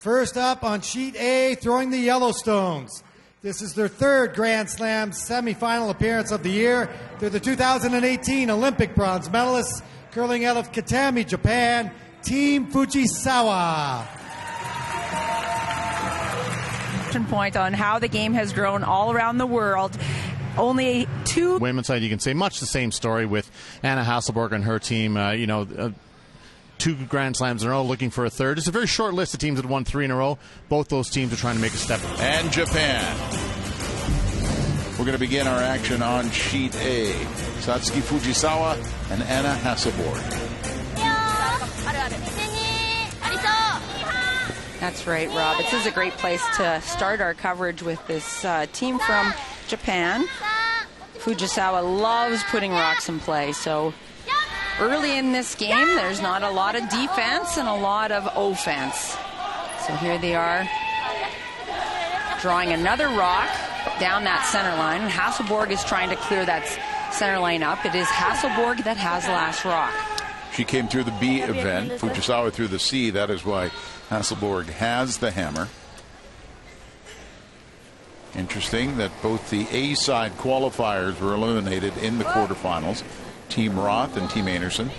First up on sheet A, throwing the Yellowstones. This is their third Grand Slam semifinal appearance of the year. They're the 2018 Olympic bronze medalists, curling out of Katami, Japan, Team Fujisawa. Point on how the game has grown all around the world. Only two women's side, you can say much the same story with Anna Hasselborg and her team. 2 Grand Slams in a row, looking for a third. It's a very short list of teams that won 3 in a row. Both those teams are trying to make a step. And Japan. We're going to begin our action on sheet A. Satsuki Fujisawa and Anna Hasselborg. That's right, Rob. This is a great place to start our coverage with this team from Japan. Fujisawa loves putting rocks in play, so early in this game, there's not a lot of defense and a lot of offense. So here they are, drawing another rock down that center line. Hasselborg is trying to clear that center line up. It is Hasselborg that has last rock. She came through the B event, Fujisawa through the C. That is why Hasselborg has the hammer. Interesting that both the A side qualifiers were eliminated in the quarterfinals. Team Roth and Team Anderson.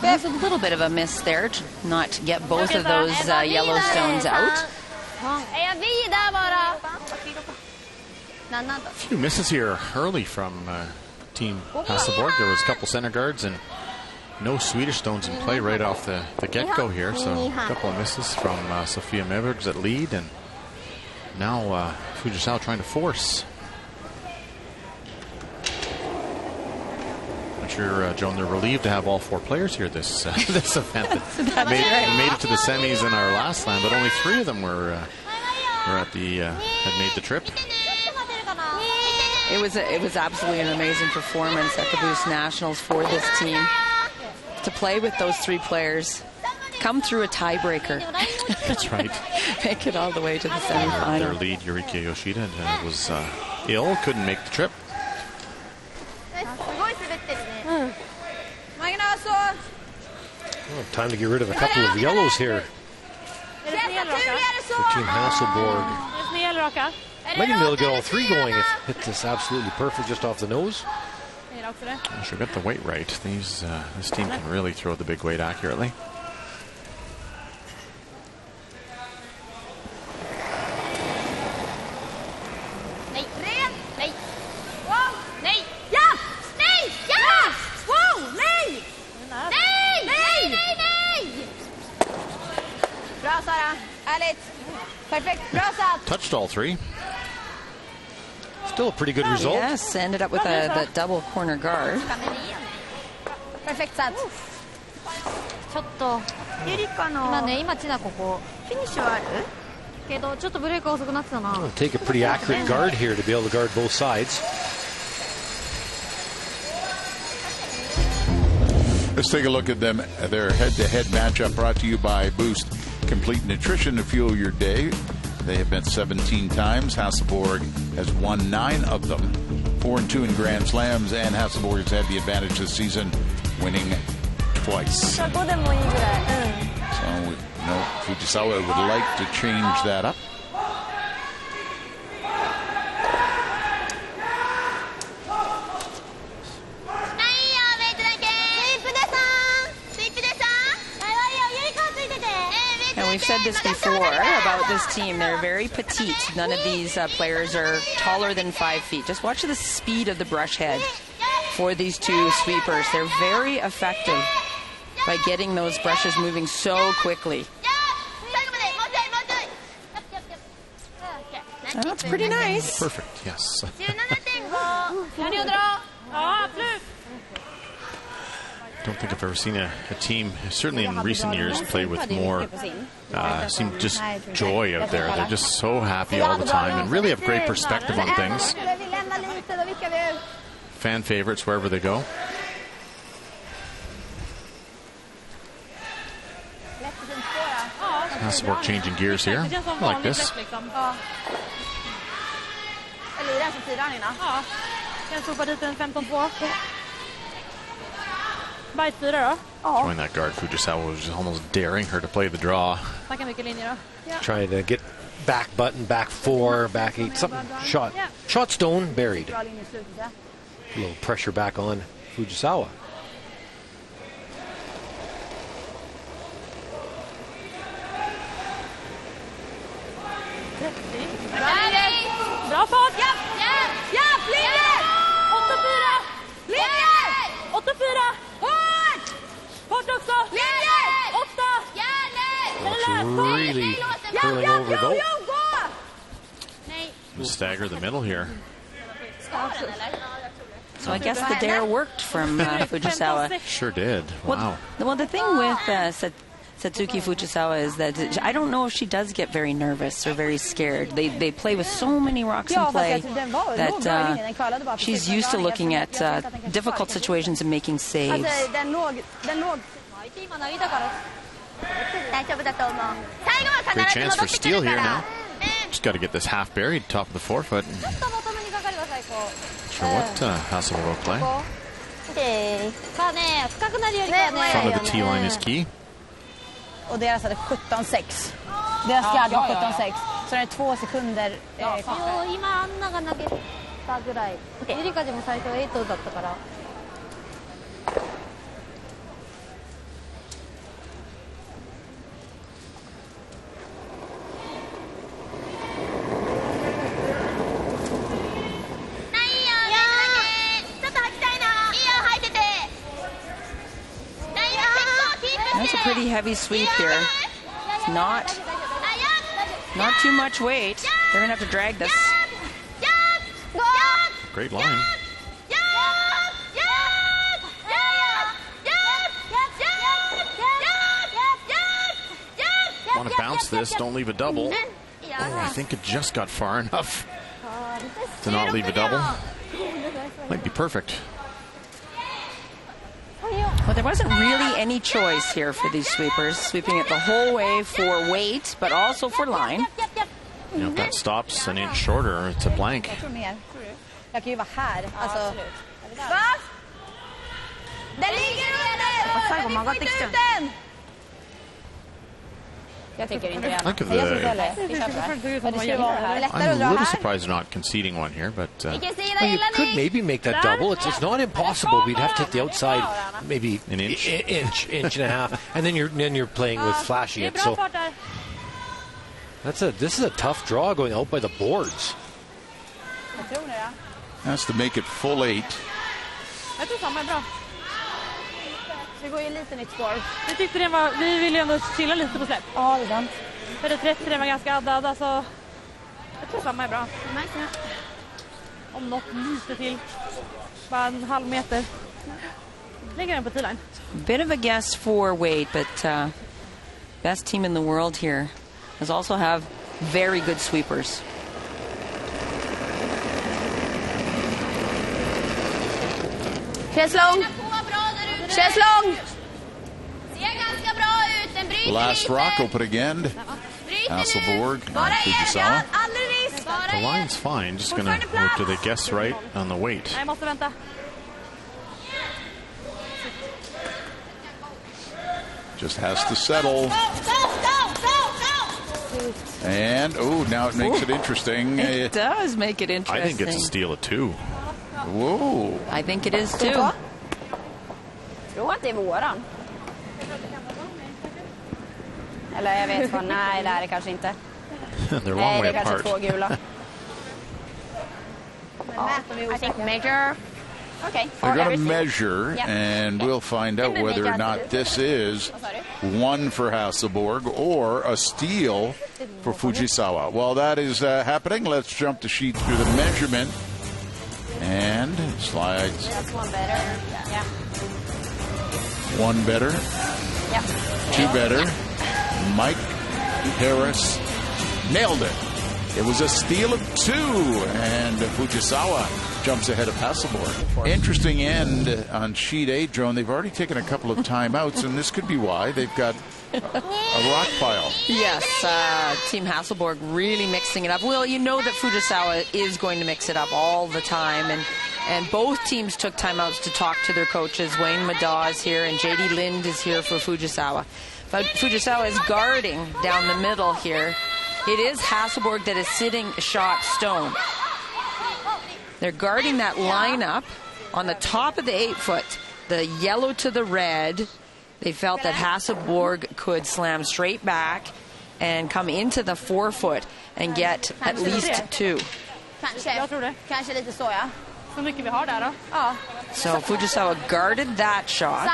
There's a little bit of a miss there to not get both of those Yellowstones out. A few misses here early from Team Hasselborg. There was a couple center guards and no Swedish stones in play right off the get-go here. So a couple of misses from Sofia Mebergs at lead, and now Fujisawa trying to force. I'm sure, Joan, they're relieved to have all 4 players here this this event. Made it to the semis in our last slam, but only 3 of them were at the had made the trip. It was absolutely an amazing performance at the Boost Nationals for this team. To play with those 3 players, come through a tiebreaker. That's right. Make it all the way to the semifinal. Their lead, Eureka Yoshida, was ill, couldn't make the trip. Oh, time to get rid of a couple of yellows here for Team Hasselborg. Might even be able to get all 3 going if hit this absolutely perfect just off the nose. She'll get the weight right. This team can really throw the big weight accurately. Touched all 3. Still a pretty good result. Yes, ended up with the double corner guard. It'll take a pretty accurate guard here to be able to guard both sides. Let's take a look at them. Their head-to-head matchup brought to you by Boost Complete Nutrition to fuel your day. They have met 17 times. Hasselborg has won 9 of them. 4-2 in Grand Slams, and Hasselborg has had the advantage this season, winning twice. So we know Fujisawa would like to change that up. We've said this before about this team. They're very petite. None of these players are taller than 5 feet. Just watch the speed of the brush head for these 2 sweepers. They're very effective by getting those brushes moving so quickly. That's pretty nice. Perfect, yes. Don't think I've ever seen a team, certainly in recent years, play with more just joy out there. They're just so happy all the time and really have great perspective on things. Fan favorites wherever they go. Hasselborg changing gears here. I like this. Join that guard. Fujisawa was almost daring her to play the draw. Trying to get back button, back 4, back 8, something. Shot stone buried. A little pressure back on Fujisawa. Bra fart! Ja! Linjer! 8-4! 8-4! Hårt! Hårt också! Linjer! 8! Looks really curling over though. Stagger the middle here. So I guess the dare worked from Fujisawa. Sure did. Wow. Well, the thing with Satsuki Fujisawa is that I don't know if she does get very nervous or very scared. They play with so many rocks in play that she's used to looking at difficult situations and making saves. Great chance for steal here now. Just got to get this half buried top of the forefoot. Sure what Hasselborg will play. Front of the tee line is key. Och deras hade 17-6. Deras gadd var 17-6. Så det är 2 sekunder kvar. 今アンナが投げたぐらい。ゆりかちも最初8だったから。That's a pretty heavy sweep here. It's not too much weight. They're going to have to drag this. Great line. Want to bounce this, don't leave a double. Oh, I think it just got far enough to not leave a double. Might be perfect. Well, there wasn't really any choice here for these sweepers, sweeping it the whole way for weight, but also for line. You know, if that stops an inch shorter, it's a blank. I'm a little surprised they're not conceding one here, but well, you could maybe make that double. It's not impossible. We'd have to hit the outside maybe an inch, inch and a half, and then you're playing with flashing it. So this is a tough draw going out by the boards. Has to make it full 8. Vi går ju lite nytt spår. Vi tyckte det var, vi ville ju ändå chilla lite på släpp. Ja, det är sant. För det 30 den var ganska addad, alltså jag tror samma är bra. Om något lite till. Bara en halv meter. Lägger den på T-line. Bit of a guess for weight, but best team in the world here has also have very good sweepers. Känns lång. Känns lång. Last rock will put again. Hasselborg, Fujisawa. The line's fine. Just going to look to the guess right on the weight. Jag måste vänta. Just has to settle. And, oh, now it makes it interesting. It does make it interesting. I think it's a steal of 2. Whoa. I think it is too. Tror att det är våran. Eller jag vet vad, nej det är det kanske inte. They're a long way apart. Nej, det är kanske 2 gula. I think measure. Okay. They're going to measure, and we'll find out whether or not this is one for Hasselborg or a steal for Fujisawa. While that is happening, let's jump the sheet through the measurement. And slides. That's one better. Yeah. One better. Yep. 2 better. Mike Harris nailed it. It was a steal of 2, and Fujisawa jumps ahead of Hasselborg. Interesting end on sheet 8, Joan. They've already taken a couple of timeouts, and this could be why. They've got a rock pile. Yes, Team Hasselborg really mixing it up. Well, you know that Fujisawa is going to mix it up all the time, and And both teams took timeouts to talk to their coaches. Wayne Madaw is here, and J.D. Lind is here for Fujisawa. But Fujisawa is guarding down the middle here. It is Hasselborg that is sitting shot stone. They're guarding that lineup on the top of the 8-foot, the yellow to the red. They felt that Hasselborg could slam straight back and come into the 4-foot and get at least 2. So Fujisawa guarded that shot.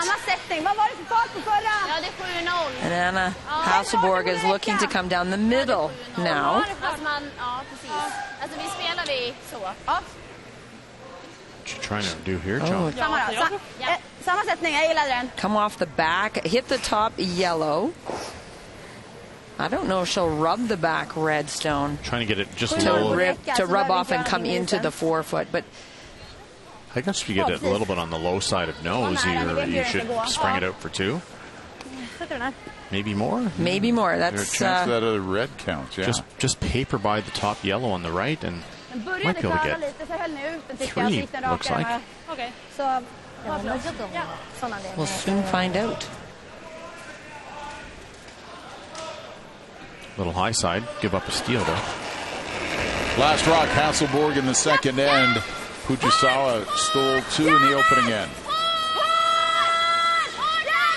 And Anna Hasselborg is looking to come down the middle now. What you trying to do here, John? Come off the back, hit the top yellow. I don't know if she'll rub the back redstone. Trying to get it just low. To rub off and come into the 4-foot. But I guess if you get it a little bit on the low side of nose, you should spring it out for 2. Maybe more. Maybe more. That's There's a chance that a red counts. Yeah. Just paper by the top yellow on the right, and might be able to get 3. Looks like. Okay. We'll soon find out. Little high side, give up a steal though. Last rock, Hasselborg in the second end. Fujisawa stole 2 in the opening end.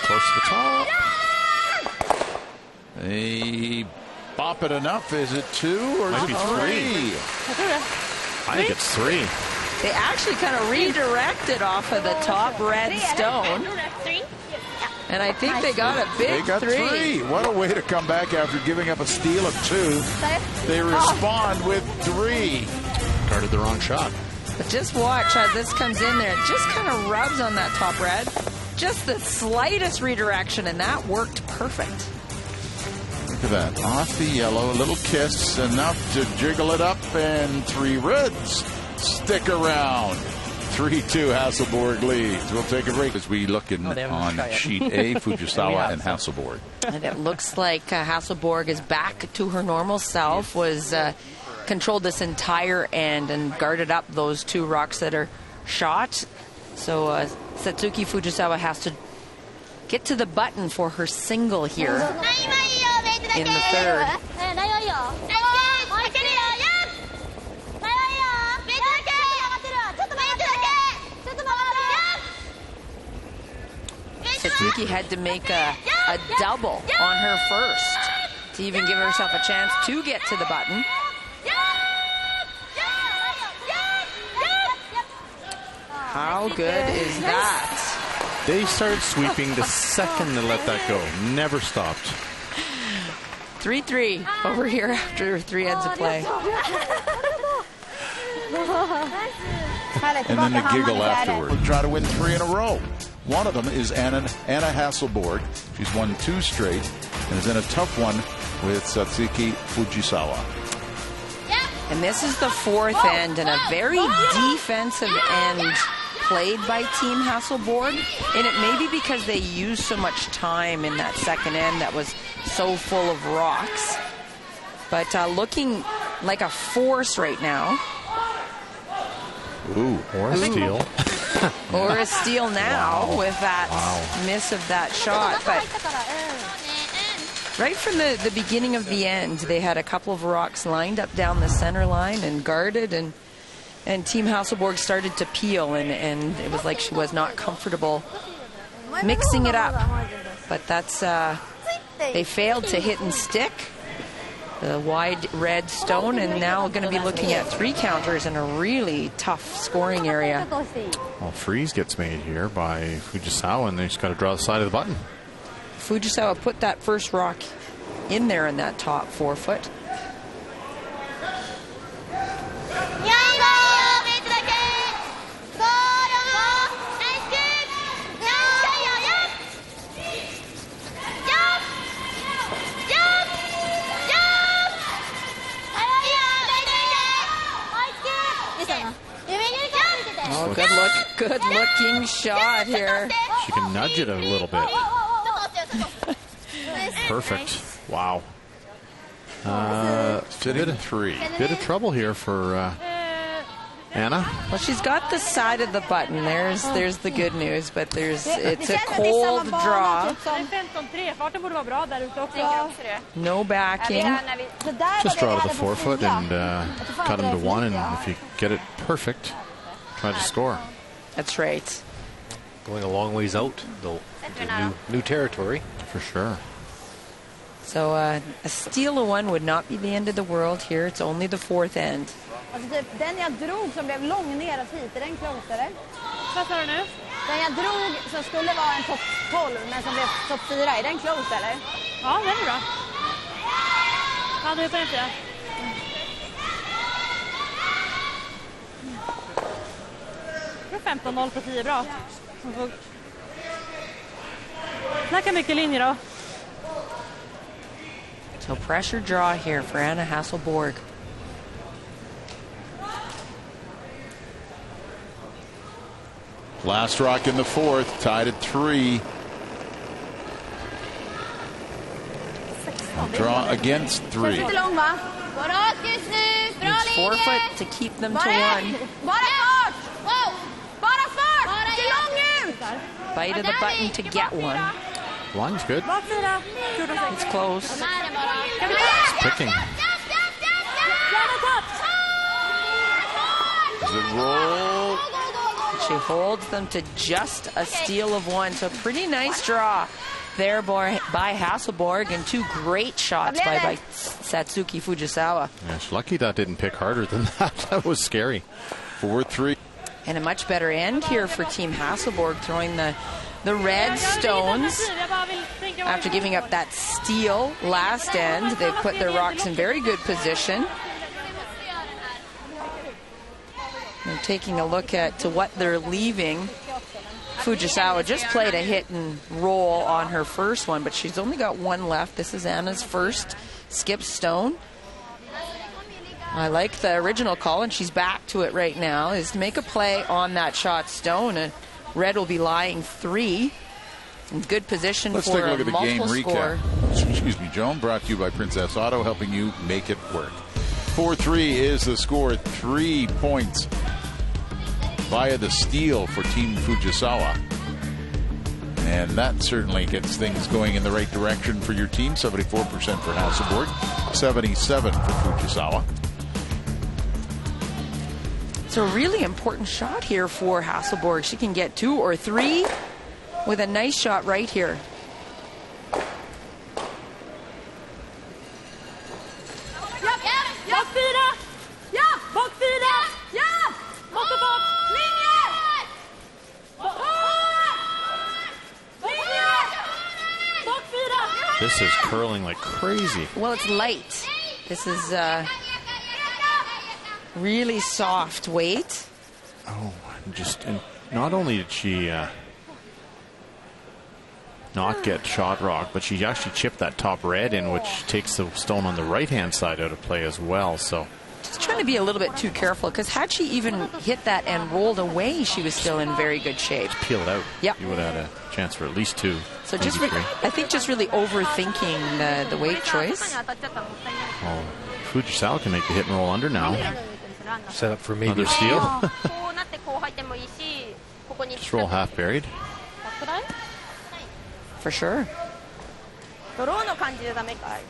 Close to the top. They bop it enough. Is it 2 or is Might it be 3? I think it's 3. They actually kind of redirected off of the top red stone. And I think they got a big They got 3. What a way to come back after giving up a steal of 2. They respond with 3. Guarded the wrong shot. But just watch as this comes in there. It just kind of rubs on that top red. Just the slightest redirection, and that worked perfect. Look at that. Off the yellow, a little kiss, enough to jiggle it up, and 3 reds stick around. 3-2 Hasselborg leads. We'll take a break as we look on sheet A, Fujisawa and Hasselborg. And it looks like Hasselborg is back to her normal self, was controlled this entire end and guarded up those 2 rocks that are shot. So Satsuki Fujisawa has to get to the button for her single here in the third. Satsuki had to make a double on her first to even give herself a chance to get to the button. How good is that? They started sweeping the second they let that go. Never stopped. 3-3 over here after 3 ends of play. And then the giggle afterward. We'll try to win 3 in a row. One of them is Anna Hasselborg. She's won 2 straight and is in a tough one with Satsuki Fujisawa. And this is the 4th end and a very defensive end played by Team Hasselborg. And it may be because they used so much time in that second end that was so full of rocks. But looking like a force right now. Ooh, or a steal. Or a steal now with that miss of that shot. But right from the beginning of the end, they had a couple of rocks lined up down the center line and guarded, and Team Hasselborg started to peel, and it was like she was not comfortable mixing it up. But that's they failed to hit and stick the wide red stone, and now going to be looking at 3 counters in a really tough scoring area. Well, freeze gets made here by Fujisawa, and they just got to draw the side of the button. Fujisawa put that first rock in there in that top 4-foot. Oh, good looking shot here. She can nudge it a little bit. Perfect. Wow. Bit of trouble here for Anna? Well, she's got the side of the button. There's the good news, but it's a cold draw. No backing. Just draw to the forefoot and cut him to 1, and if you get it perfect, try to score. That's right. Going a long ways out, though, into new territory. For sure. So a steal of 1 would not be the end of the world here. It's only the 4th end. Alltså typ den jag drog som blev lång neråt hit, är den close eller? Vad sa du nu? Den jag drog som skulle vara en topp 12 men som blev topp 4, är den close eller? Ja, den är bra. Ja, det är inte det. Jag tror 15-0 på 10 är bra. Snacka mycket linjer då. So pressure draw here for Anna Hasselborg. Last rock in the 4th, tied at 3. Draw against 3. Needs forefoot to keep them to 1. Bite of the button to get 1. Line's good. It's close. It's picking. Does it roll? She holds them to just a steal of 1. So pretty nice draw there by Hasselborg, and 2 great shots by Satsuki Fujisawa. Yeah, she's lucky that didn't pick harder than that. That was scary. 4-3. And a much better end here for Team Hasselborg, throwing the red stones. After giving up that steal last end, they've put their rocks in very good position. And taking a look at what they're leaving, Fujisawa just played a hit and roll on her first one, but she's only got 1 left. This is Anna's first skip stone. I like the original call, and she's back to it right now, is to make a play on that shot stone, and red will be lying 3. In good position Let's for take a look at the game multiple score. recap. Excuse me, Joan. Brought to you by Princess Auto, helping you make it work. 4-3 is the score. 3 points via the steal for Team Fujisawa. And that certainly gets things going in the right direction for your team. 74% for Hasselborg, 77% for Fujisawa. It's a really important shot here for Hasselborg. She can get 2 or 3 with a nice shot right here. This is curling like crazy. Well, it's light. This is really soft weight. Oh, and not only did she not get shot rock, but she actually chipped that top red in, which takes the stone on the right-hand side out of play as well. So just trying to be a little bit too careful, because had she even hit that and rolled away, she was still in very good shape. Peel it out. Yep. You would have had a chance for at least 2. So just I think just really overthinking the weight choice. Oh, Fujisawa can make the hit and roll under now. Set up for maybe another steal. Just roll half buried. For sure. ドローの感じでダメかい。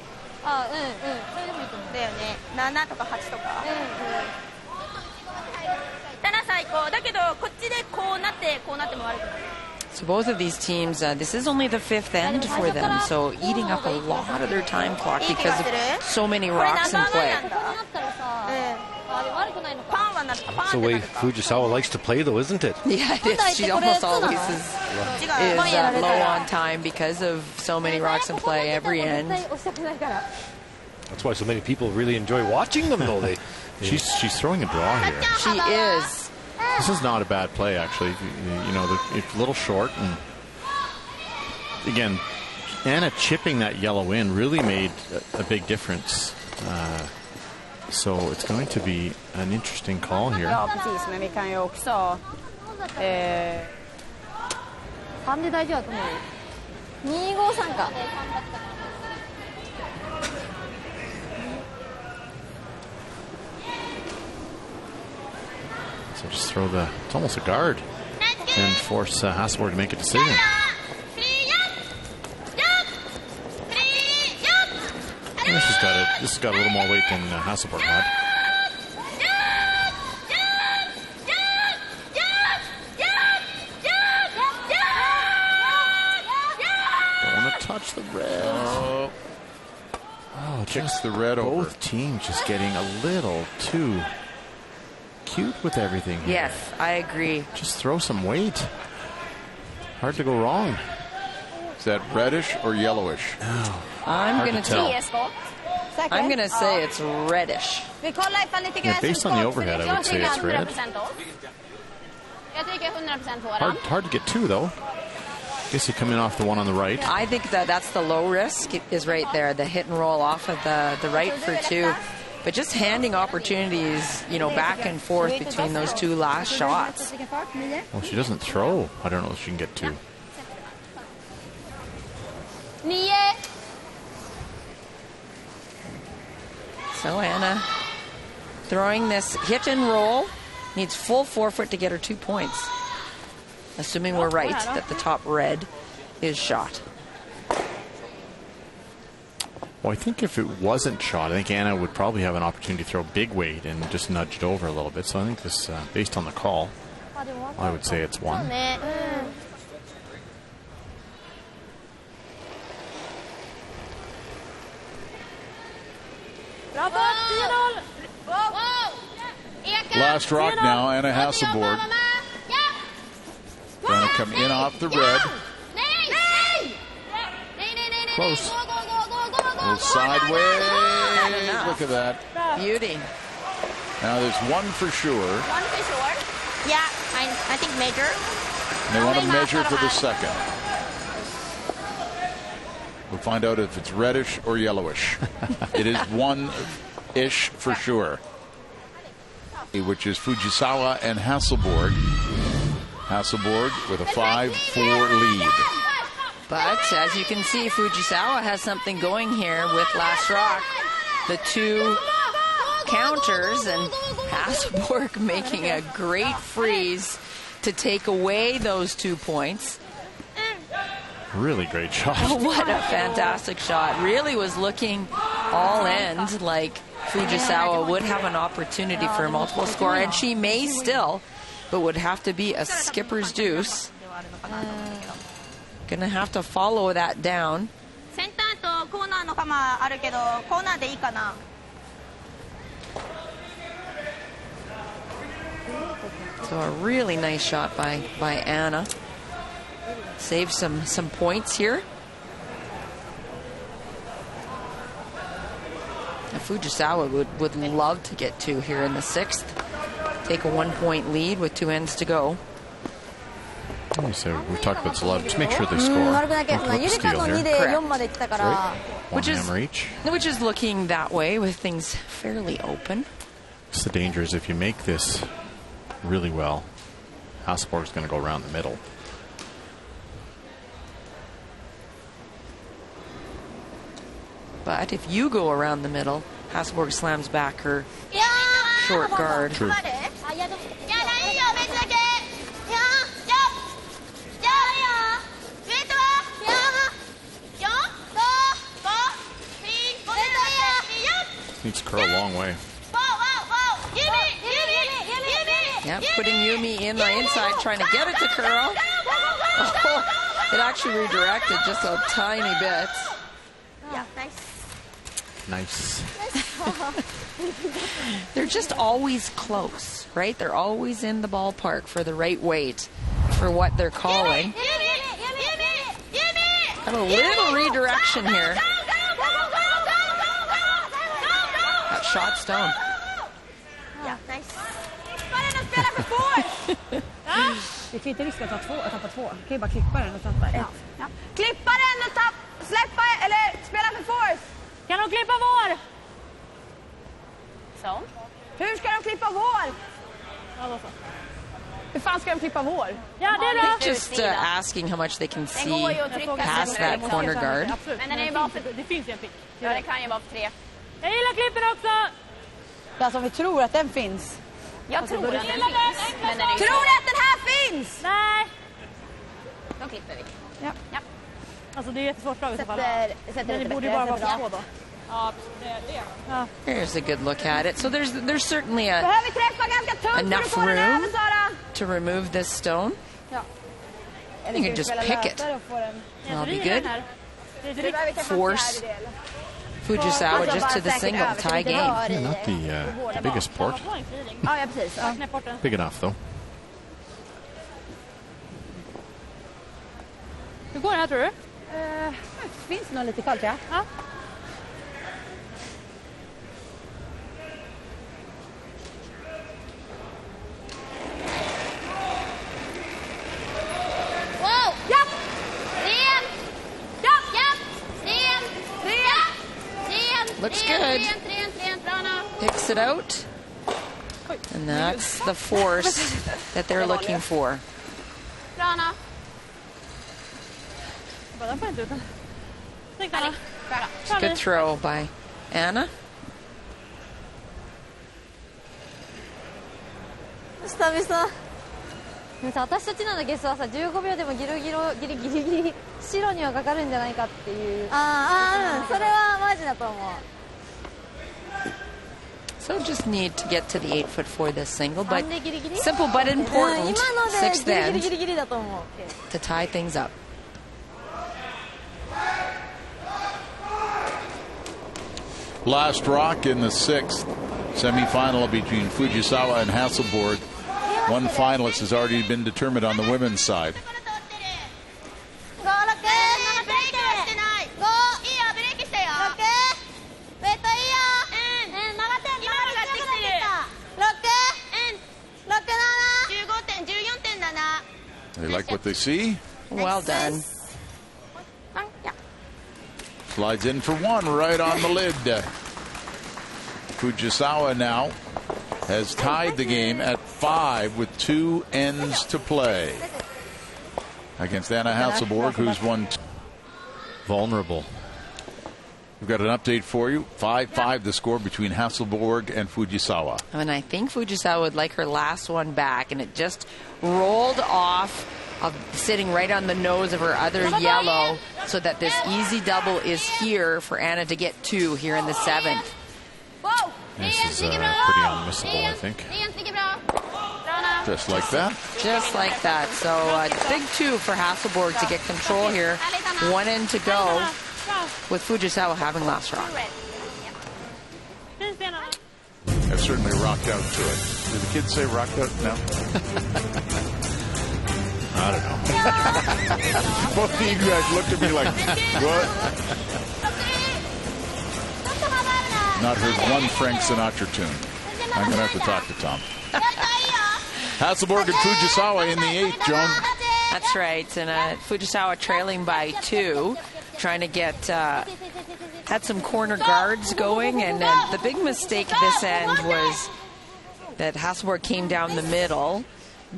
あ、うんうん。それでもいいと思う。だよね。7とか8とか。7最高。だけどこっちでこうなっても悪くない。So both of these teams, this is only the 5th end for them, so eating up a lot of their time clock because of so many rocks in play. That's the way Fujisawa likes to play, though, isn't it? Yeah, it is. She almost always is low on time because of so many rocks in play every end. That's why so many people really enjoy watching them, though. She's throwing a draw here. She is. This is not a bad play, actually. You know, it's a little short. And again, Anna chipping that yellow in really made a big difference. So it's going to be an interesting call here. Ja, precis. Men vi kan ju också... 3で大丈夫だと思う。253か。So just throw it's almost a guard and force Hasselborg to make a decision. This has got a little more weight than Hasselborg had. Don't want to touch the red. Oh, kicks the red over. Both teams just getting a little too cute with everything here. Yes, I agree. Just throw some weight. Hard to go wrong. Is that reddish or yellowish? I'm going to tell. I'm going to say it's reddish. Yeah, based on the overhead, I would say it's red. Hard to get two, though. Guess you come in off the one on the right. I think that's the low risk is right there, the hit and roll off of the right for two. But just handing opportunities, back and forth between those two last shots. Well, she doesn't throw. I don't know if she can get two. So Anna throwing this hit and roll, needs full forefoot to get her 2 points. Assuming we're right that the top red is shot. Well, I think if it wasn't shot, I think Anna would probably have an opportunity to throw big weight and just nudge it over a little bit. So I think this, based on the call, I would say it's one. Last rock now, Anna Hasselborg. Going to come in off the red. Close. A little sideways. Look at that. Beauty. Now there's one for sure. One for sure. Yeah, I think measure. And they want to measure for the second. We'll find out if it's reddish or yellowish. It is one-ish for sure, which is Fujisawa and Hasselborg. Hasselborg with a 5-4 lead. But as you can see, Fujisawa has something going here with last rock. The two counters and Hasselborg making a great freeze to take away those 2 points. Really great shot. What a fantastic shot. Really was looking all end like Fujisawa would have an opportunity for a multiple score, and she may still, but would have to be a skipper's deuce. Gonna have to follow that down. So a really nice shot by Anna. Save some points here. Fujisawa would love to get two here in the sixth. Take a 1 point lead with 2 ends to go. So we've talked about this a lot. Just make sure they score. Which is looking that way with things fairly open. Just the danger is if you make this really well, Hasselborg is going to go around the middle. But if you go around the middle, Hasselborg slams back her short guard. True. Needs to curl a long way. Yeah, putting Yumi in the inside, trying to get it to curl. Oh, it actually redirected just a tiny bit. Yeah, nice. Nice. They're just always close, right? They're always in the ballpark for the right weight for what they're calling. Got a little redirection here. That shot stone. Yeah, nice. Vi kan inte riska att tappa två. Vi kan ju bara klippa den och tappa ett. Ja. Klippa den och släppa eller spela för force. Kan de klippa vår? Så. Hur ska de klippa vår? Ja, då så. Hur fan ska de klippa vår? Ja, det är bra. Just asking how much they can see past that corner guard. Men den är bara för... Det finns ju en pick. Ja, det kan ju vara för 3. Jag gillar klippen också. Alltså om vi tror att den finns. Jag tror att den finns. Men den är... Tror du att den här finns? Nej. Då klipper vi. Ja. Ja. Alltså det är jättesvårt slag i så fall. Sätter det borde ju bara vara på 2 då. Ja, det. Here's a good look at it. So there's certainly enough room to remove this stone. You can just pick it. That'll be good. Force Fujisawa just to the single, tie game. Yeah, not the biggest port. Ja, precis. Big enough though. Hur går det här tror du? Finns nog lite kallt, ja. Ja. Wow! Ja! Ren! Ja! Ja! Ren! Ren! Looks good. Rent, bra nu. Picks it out. And that's the force that they're looking for. Bra nu. Den får inte ut den. Good throw by Anna. 私たちのゲスはさ15秒でもギリギリ白にはかかるんじゃないかっていう。それはマジだと思う。 So just need to get to the 8'4" this single, but simple but important. Sixth end to tie things up. Last rock in the 6th semifinal between Fujisawa and Hasselborg. One finalist has already been determined on the women's side. They like what they see. Well done. Slides in for one right on the lid. Fujisawa now has tied the game at 5 with 2 ends to play against Anna Hasselborg, who's won. Vulnerable. We've got an update for you. 5-5 the score between Hasselborg and Fujisawa. And I think Fujisawa would like her last one back, and it just rolled off of sitting right on the nose of her other yellow, so that this easy double is here for Anna to get 2 here in the 7th. This is pretty unmissable, I think. Just like that. Just like that. So a big 2 for Hasselborg to get control here. 1 end to go with Fujisawa having last rock. I've certainly rocked out to it. Did the kids say rocked out? No. I don't know. Both of you guys looked at me like, what? Not heard one Frank Sinatra tune. I'm going to have to talk to Tom. Hasselborg and Fujisawa in the 8th, Joan. That's right. And Fujisawa trailing by 2, trying to get, had some corner guards going. And the big mistake this end was that Hasselborg came down the middle,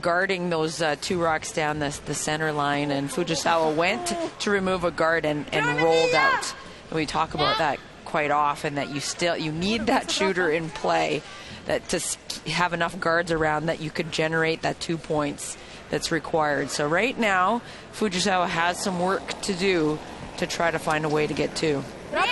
guarding those 2 rocks down the center line. And Fujisawa went to remove a guard and rolled out. And we talk about that quite often, that you need that shooter in play, that to have enough guards around that you could generate that 2 points that's required. So right now Fujisawa has some work to do to try to find a way to get 2. Bra.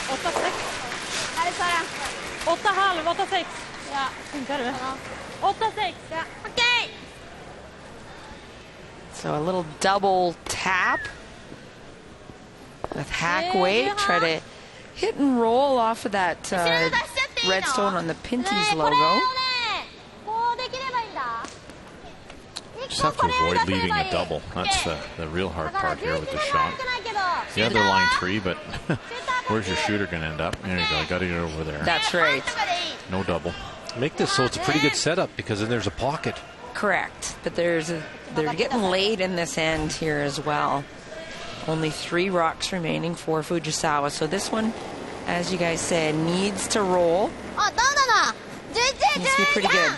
8-6. Här är Sara. 8,5, 8-6. Ja. Funkar det? 8-6. Ja. Okej. So a little double tap with hack weight. Try to hit and roll off of that redstone on the Pinty's logo. Just have to avoid leaving a double. That's the real hard part here with the shot. Yeah, they're line 3, but where's your shooter going to end up? There you go. I got to get over there. That's right. No double. Make this so it's a pretty good setup, because then there's a pocket. Correct. But they're getting laid in this end here as well. Only 3 rocks remaining for Fujisawa. So this one, as you guys said, needs to roll. Needs to be pretty good.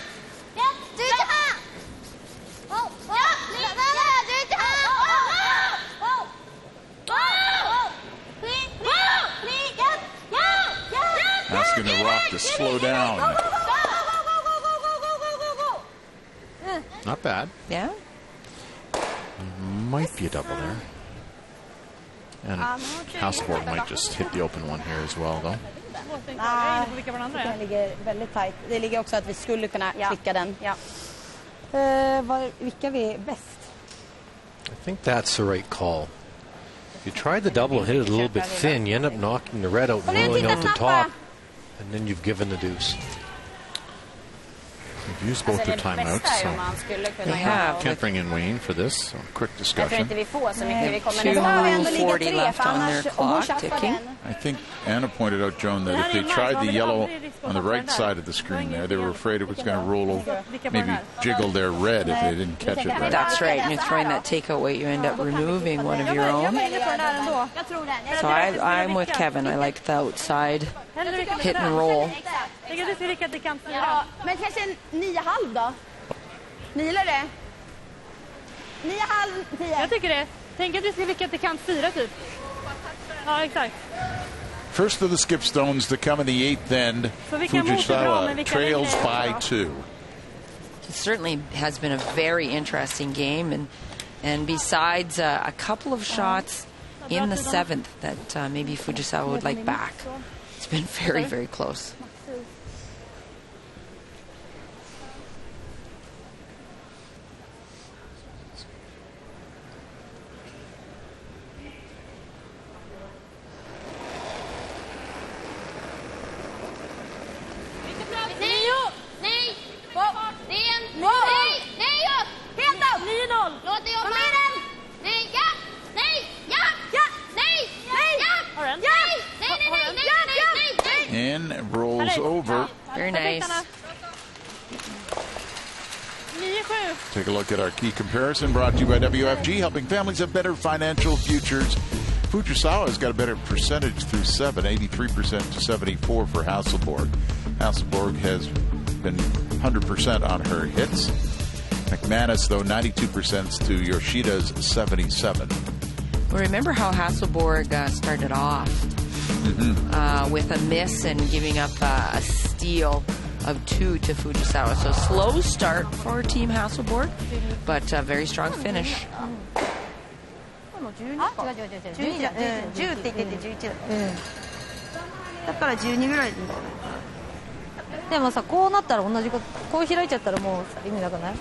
asking the rock to slow down. Not bad. Yeah. Might be a double there. And Hasselborg might just hit the open one here as well, though. Den ligger väldigt tight. Det ligger också att vi skulle kunna klicka den. Ja. Vilka vi är bäst? I think that's the right call. If you try the double and hit it a little bit thin, you end up knocking the red out and rolling out the top, and then you've given the deuce. We've used both their timeouts, so they have. Can't bring in Wayne for this. So quick discussion. 2:40 left on their clock ticking. I think Anna pointed out, Joan, that if they tried the yellow on the right side of the screen there, they were afraid it was going to roll over, maybe jiggle their red if they didn't catch it right. That's right. And you're throwing that takeout weight, you end up removing one of your own. So I'm with Kevin. I like the outside hit and roll. Ja, men kanske 9,5 då? 9 eller det? 9,5, 10. Jag tycker det. Tänk att vi ska vicka till kant 4 typ. Ja, exakt. First of the skip stones to come in the 8th end. Fujisawa trails by 2. It certainly has been a very interesting game, and besides a couple of shots in the 7th that maybe Fujisawa would like back, it's been very, very close. And rolls over. Very nice. Take a look at our key comparison brought to you by WFG, helping families have better financial futures. Fujisawa has got a better percentage through 7, 83% to 74 for Hasselborg. Hasselborg has been 100% on her hits. McManus, though, 92% to Yoshida's 77. Well, remember how Hasselborg started off with a miss and giving up a steal of 2 to Fujisawa. So slow start for Team Hasselborg, but a very strong finish. 10って言ってて11だから12ぐらいでもさこうなったら同じことこう開いちゃったらもう意味なくない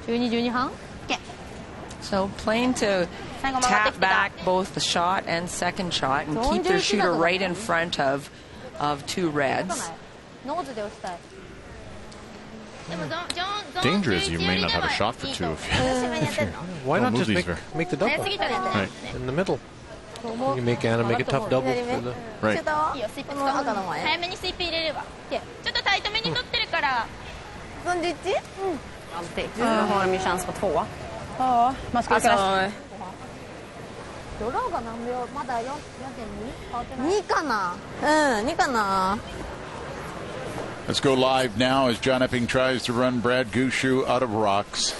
12半 So playing to tap back both the shot and second shot and keep their shooter right in front of 2 reds. Danger is you may not have a shot for 2 if you why not just these make the double right in the middle? You make Anna make a tough double for the right. 早めにスイープ入れればちょっとタイトめに取ってるから Alltid. Nu har de ju chans på 2. Ja, man skulle kunna... ドローが何秒まだ 4.2 2かな2かな Let's go live now as John Epping tries to run Brad Gushu out of rocks.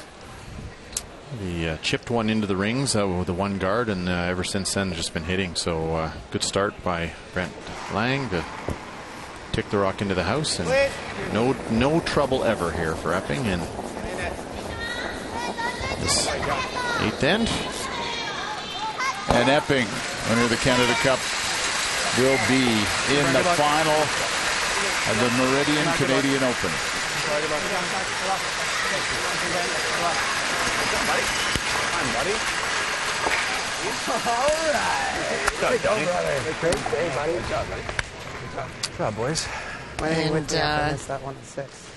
He chipped one into the rings with the one guard, and ever since then just been hitting. So good start by Brent Lang to tick the rock into the house, and no trouble ever here for Epping in this 8th end. And Epping, winner of the Canada Cup, will be in the final of the Meridian Canadian Open. Good job, boys. And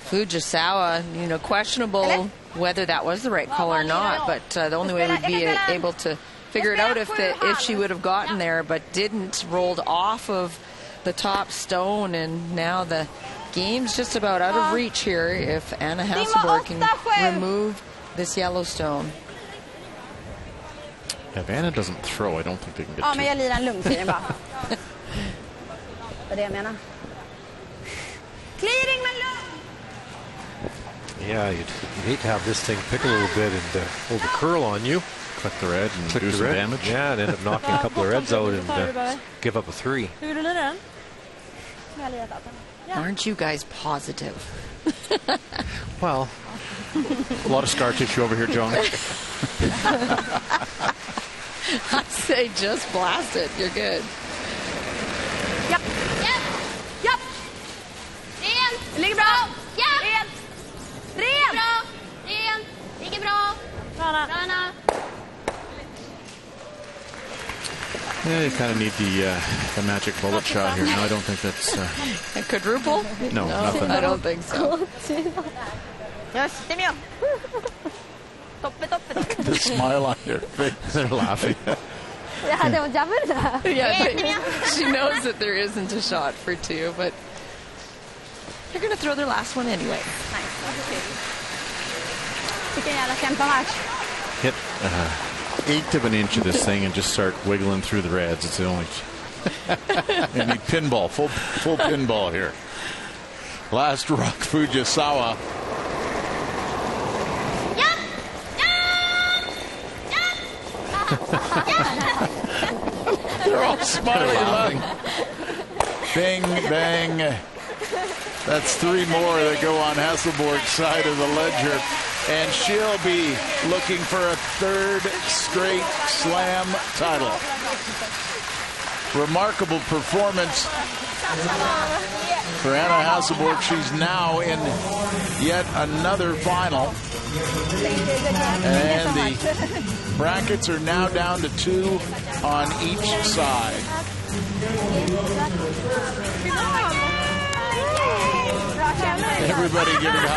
Fujisawa, questionable whether that was the right call or not, but the only way we'd be able to figure it out if she would have gotten there, but didn't, rolled off of the top stone, and now the game's just about out of reach here if Anna Hasselborg can remove this yellow stone. If Anna doesn't throw, I don't think they can get Ja, men jag lirar en lugn bara. Det är det jag menar. Clearing men lugn! Yeah, you'd hate to have this thing pick a little bit and hold a curl on you. Click the red and do some damage. Yeah, and end up knocking a couple of reds out and give up a 3. Aren't you guys positive? Well, a lot of scar tissue over here, Joan. I say just blast it. You're good. Japp. Det ligger bra. Ren. Ligger bra. Bra, Anna. Yeah, you kind of need the magic bullet shot here. No, I don't think that's... A quadruple? No, nothing. I don't think so. The smile on their face. They're laughing. She knows that there isn't a shot for 2, but they're going to throw their last one anyway. Hit 1/8 of an inch of this thing and just start wiggling through the reds. It's the only... And he pinball, full pinball here. Last rock, Fujisawa. They're all smiling. Bing, bang. That's 3 more that go on Hasselborg's side of the ledger. And she'll be looking for a 3rd straight slam title. Remarkable performance for Anna Hasselborg. She's now in yet another final. And the brackets are now down to 2 on each side. Everybody giving